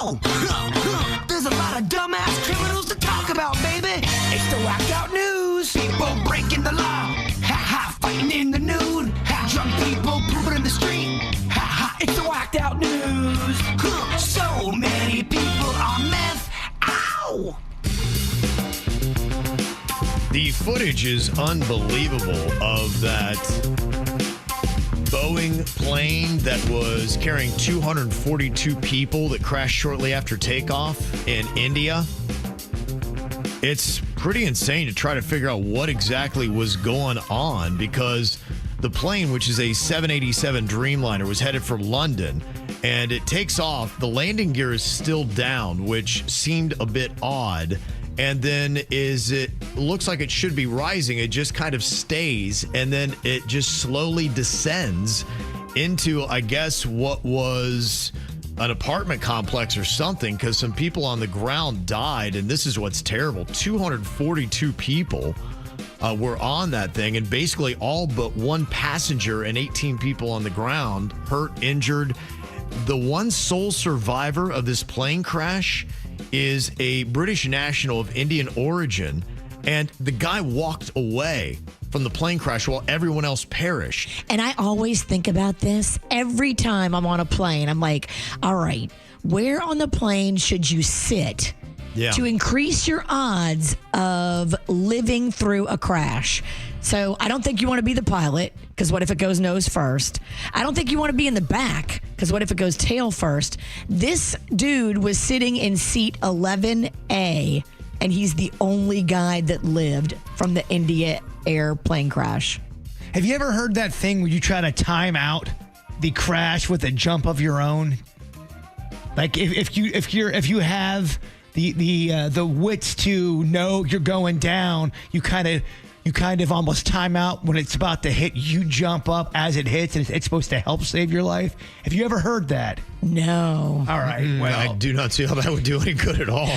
Ow! There's a lot of dumbass criminals to talk about, baby. It's the whacked out news. People breaking the law. Ha-ha, fighting in the nude. Ha, drunk people pooping in the street. Ha-ha, it's the whacked out news. So many people on meth. Ow! The footage is unbelievable of that Boeing plane that was carrying 242 people that crashed shortly after takeoff in India. It's pretty insane to try to figure out what exactly was going on because the plane, which is a 787 Dreamliner, was headed for London and it takes off. The landing gear is still down, which seemed a bit odd. And then it looks like it should be rising. It just kind of stays and then it just slowly descends into, I guess, what was an apartment complex or something because some people on the ground died. And this is what's terrible. 242 people were on that thing and basically all but one passenger and 18 people on the ground hurt, injured. The one sole survivor of this plane crash is a British national of Indian origin, and the guy walked away from the plane crash while everyone else perished. And I always think about this every time I'm on a plane. I'm like, all right, where on the plane should you sit to increase your odds of living through a crash? So I don't think you want to be the pilot, because what if it goes nose first? I don't think you want to be in the back, because what if it goes tail first? This dude was sitting in seat 11A, and he's the only guy that lived from the India airplane crash. Have you ever heard that thing where you try to time out the crash with a jump of your own? Like if you have the wits to know you're going down, you kind of almost time out when it's about to hit. You jump up as it hits, and it's supposed to help save your life. Have you ever heard that? No. All right. Well, I do not see how that would do any good at all.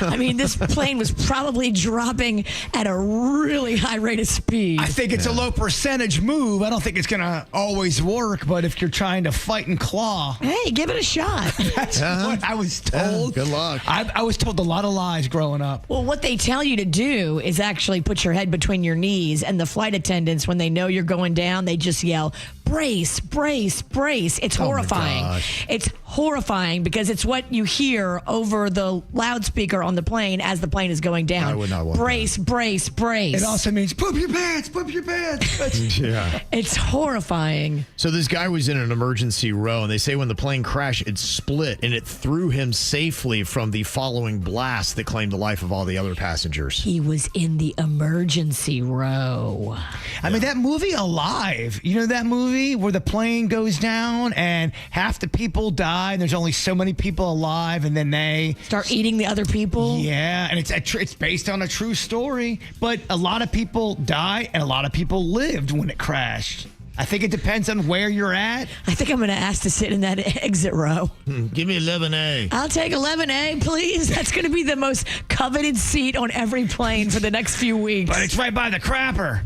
I mean, this plane was probably dropping at a really high rate of speed. I think it's a low percentage move. I don't think it's going to always work, but if you're trying to fight and claw. Hey, give it a shot. That's what I was told. Good luck. I was told a lot of lies growing up. Well, what they tell you to do is actually put your head between your knees, and the flight attendants, when they know you're going down, they just yell, brace, brace, brace. It's horrifying. It's horrifying because it's what you hear over the loudspeaker on the plane as the plane is going down. I would not want brace, that. brace, brace. It also means poop your pants, poop your pants. Yeah. It's horrifying. So this guy was in an emergency row, and they say when the plane crashed, it split, and it threw him safely from the following blast that claimed the life of all the other passengers. He was in the emergency row. I mean, that movie Alive, you know that movie where the plane goes down and half the people die and there's only so many people alive and then they start eating the other people? Yeah, and it's based on a true story, but a lot of people die and a lot of people lived when it crashed. I think it depends on where you're at. I think I'm going to ask to sit in that exit row. Give me 11A. I'll take 11A, please. That's going to be the most coveted seat on every plane for the next few weeks. But it's right by the crapper.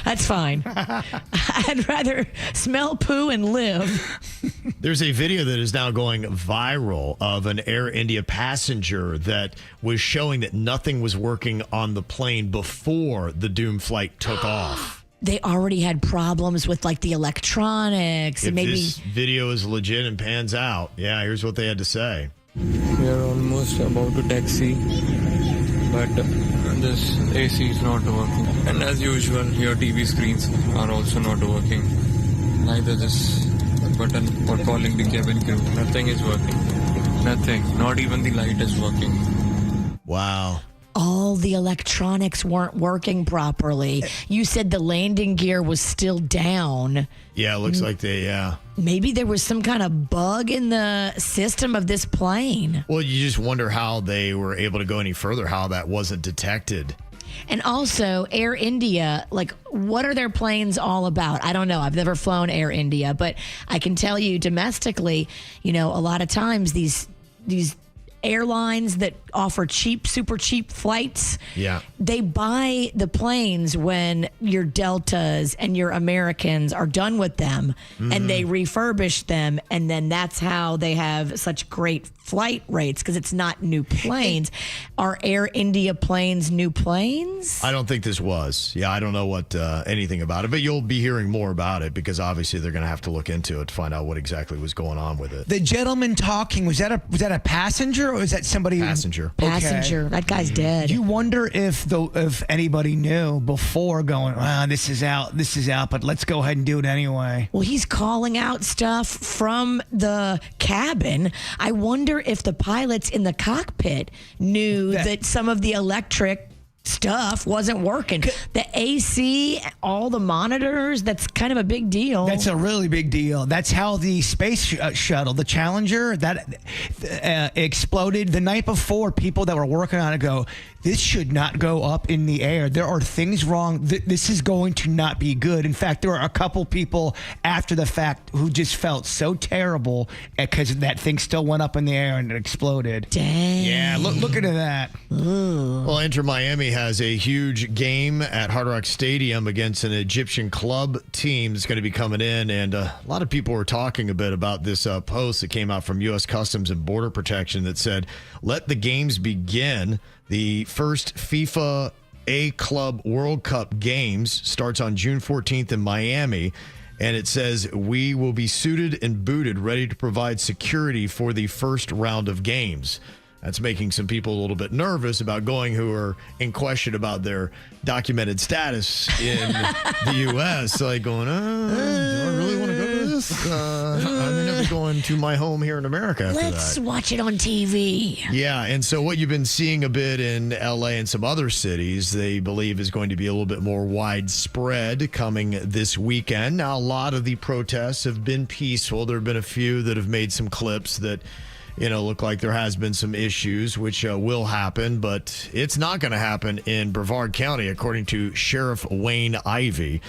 That's fine. I'd rather smell poo and live. There's a video that is now going viral of an Air India passenger that was showing that nothing was working on the plane before the doomed flight took off. They already had problems with like the electronics. If and maybe this video is legit and pans out, here's what they had to say. We are almost about to taxi, but this AC is not working. And as usual, your TV screens are also not working. Neither this button for calling the cabin crew. Nothing is working. Nothing. Not even the light is working. Wow. all the electronics weren't working properly. You said the landing gear was still down. Yeah, it looks like they, Maybe there was some kind of bug in the system of this plane. Well, you just wonder how they were able to go any further, how that wasn't detected. And also, Air India, like, what are their planes all about? I don't know. I've never flown Air India, but I can tell you domestically, you know, a lot of times these airlines that offer super cheap flights. Yeah. They buy the planes when your Deltas and your Americans are done with them, and they refurbish them, and then that's how they have such great flight rates, because it's not new planes. Are Air India planes new planes? I don't think this was. Yeah, I don't know what anything about it, but you'll be hearing more about it, because obviously they're going to have to look into it to find out what exactly was going on with it. The gentleman talking, was that a passenger, or was that somebody? Passenger. Passenger. That guy's dead. You wonder if anybody knew before, going, this is out, but let's go ahead and do it anyway. Well, he's calling out stuff from the cabin. I wonder if the pilots in the cockpit knew that some of the electric stuff wasn't working. The AC, all the monitors, that's kind of a big deal. That's a really big deal. That's how the space shuttle, the Challenger, that exploded the night before. People that were working on it go, this should not go up in the air. There are things wrong. This is going to not be good. In fact, there are a couple people after the fact who just felt so terrible because that thing still went up in the air and it exploded. Dang. Yeah, look into that. Ooh. Well, Inter Miami has a huge game at Hard Rock Stadium against an Egyptian club team that's going to be coming in. And a lot of people were talking a bit about this post that came out from U.S. Customs and Border Protection that said, let the games begin. The first FIFA A-Club World Cup games starts on June 14th in Miami. And it says, we will be suited and booted, ready to provide security for the first round of games. That's making some people a little bit nervous about going, who are in question about their documented status in the U.S. Like going, do I really want to go to this? I'm never going to my home here in America after Let's that. watch it on TV. Yeah, and so what you've been seeing a bit in L.A. and some other cities, they believe is going to be a little bit more widespread coming this weekend. Now, a lot of the protests have been peaceful. There have been a few that have made some clips that look like there has been some issues, which will happen, but it's not going to happen in Brevard County, according to Sheriff Wayne Ivey.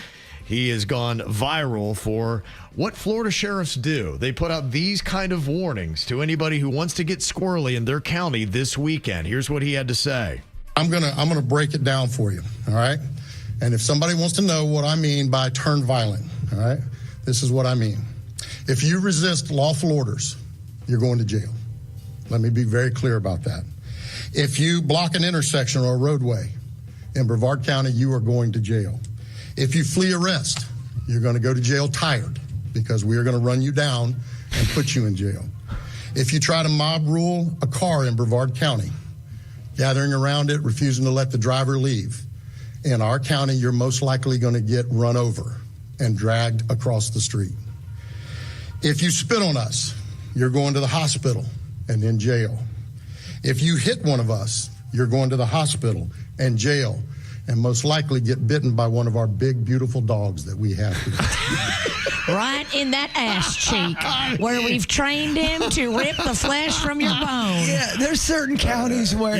He has gone viral for what Florida sheriffs do. They put out these kind of warnings to anybody who wants to get squirrely in their county this weekend. Here's what he had to say. I'm gonna break it down for you, all right? And if somebody wants to know what I mean by turn violent, all right, this is what I mean. If you resist lawful orders, you're going to jail. Let me be very clear about that. If you block an intersection or a roadway in Brevard County, you are going to jail. If you flee arrest, you're going to go to jail tired, because we are going to run you down and put you in jail. If you try to mob rule a car in Brevard County, gathering around it, refusing to let the driver leave, in our county, you're most likely going to get run over and dragged across the street. If you spit on us, you're going to the hospital and in jail. If you hit one of us, you're going to the hospital and jail, and most likely get bitten by one of our big, beautiful dogs that we have here. Right in that ass cheek, where we've trained him to rip the flesh from your bone. Yeah, there's certain counties where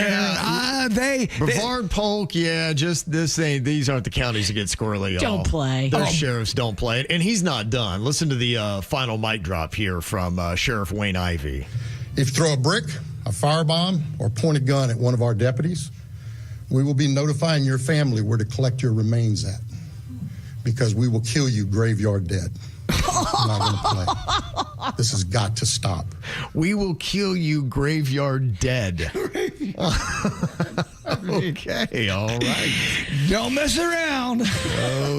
Brevard, Polk, just this thing. These aren't the counties that get squirrely. Don't play. Those sheriffs don't play it, and he's not done. Listen to the final mic drop here from Sheriff Wayne Ivey. If you throw a brick, a firebomb, or point a gun at one of our deputies, we will be notifying your family where to collect your remains at, because we will kill you graveyard dead. I'm not going to play. This has got to stop. We will kill you graveyard dead. Okay, all right. Don't mess around.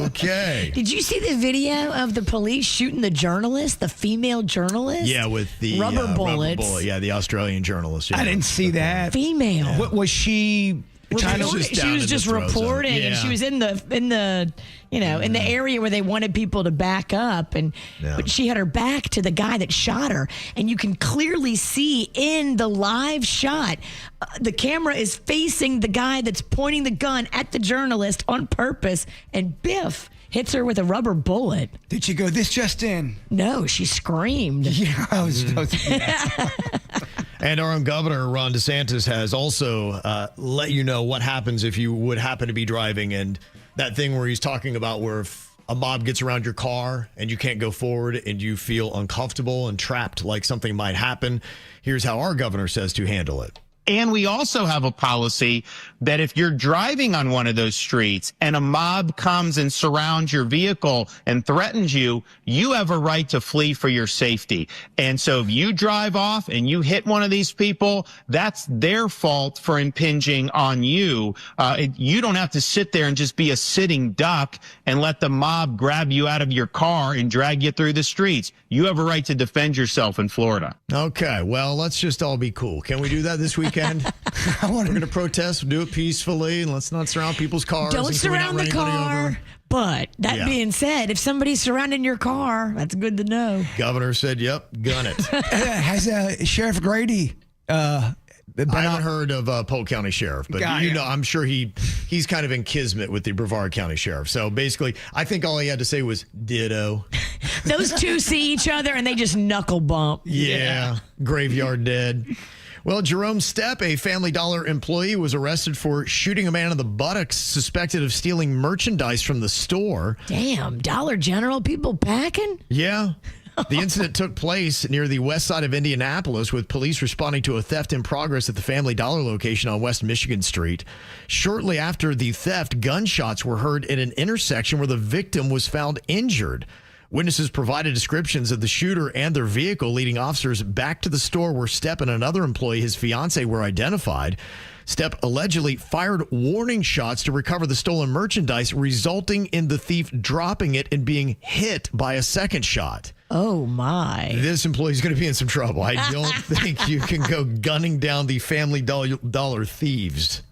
Okay. Did you see the video of the police shooting the journalist, the female journalist? Yeah, with the rubber bullets. Rubber bullet. Yeah, the Australian journalist. Yeah. I didn't see that. Female. What was she? She was just reporting, and she was in the area where they wanted people to back up, but she had her back to the guy that shot her, and you can clearly see in the live shot, the camera is facing the guy that's pointing the gun at the journalist on purpose, and biff, hits her with a rubber bullet. Did she go, this just in? No, she screamed. Yeah, I was And our own governor, Ron DeSantis, has also let you know what happens if you would happen to be driving. And that thing where he's talking about where if a mob gets around your car and you can't go forward and you feel uncomfortable and trapped like something might happen. Here's how our governor says to handle it. And we also have a policy that if you're driving on one of those streets and a mob comes and surrounds your vehicle and threatens you, you have a right to flee for your safety. And so if you drive off and you hit one of these people, that's their fault for impinging on you. You don't have to sit there and just be a sitting duck and let the mob grab you out of your car and drag you through the streets. You have a right to defend yourself in Florida. Okay, well, let's just all be cool. Can we do that this weekend? We're going to protest, do it peacefully, and let's not surround people's cars. Don't surround the car. But that being said, if somebody's surrounding your car, that's good to know. Governor said, yep, gun it. Has Sheriff Grady I haven't heard of Polk County Sheriff, but I'm sure he's kind of in kismet with the Brevard County Sheriff. So basically, I think all he had to say was ditto. Those two see each other and they just knuckle bump. Yeah. Graveyard dead. Well, Jerome Stepp, a Family Dollar employee, was arrested for shooting a man in the buttocks suspected of stealing merchandise from the store. Damn, Dollar General people packing? Yeah. The incident took place near the west side of Indianapolis, with police responding to a theft in progress at the Family Dollar location on West Michigan Street. Shortly after the theft, gunshots were heard in an intersection where the victim was found injured. Witnesses provided descriptions of the shooter and their vehicle, leading officers back to the store where Stepp and another employee, his fiancee, were identified. Stepp allegedly fired warning shots to recover the stolen merchandise, resulting in the thief dropping it and being hit by a second shot. Oh, my. This employee is going to be in some trouble. I don't think you can go gunning down the Family Dollar thieves.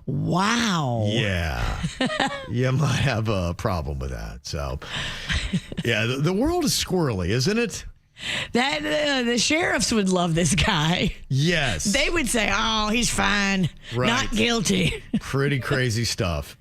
Wow. Yeah. You might have a problem with that. So, yeah, the world is squirrely, isn't it? That the sheriffs would love this guy. Yes. They would say, oh, he's fine. Right. Not guilty. Pretty crazy stuff.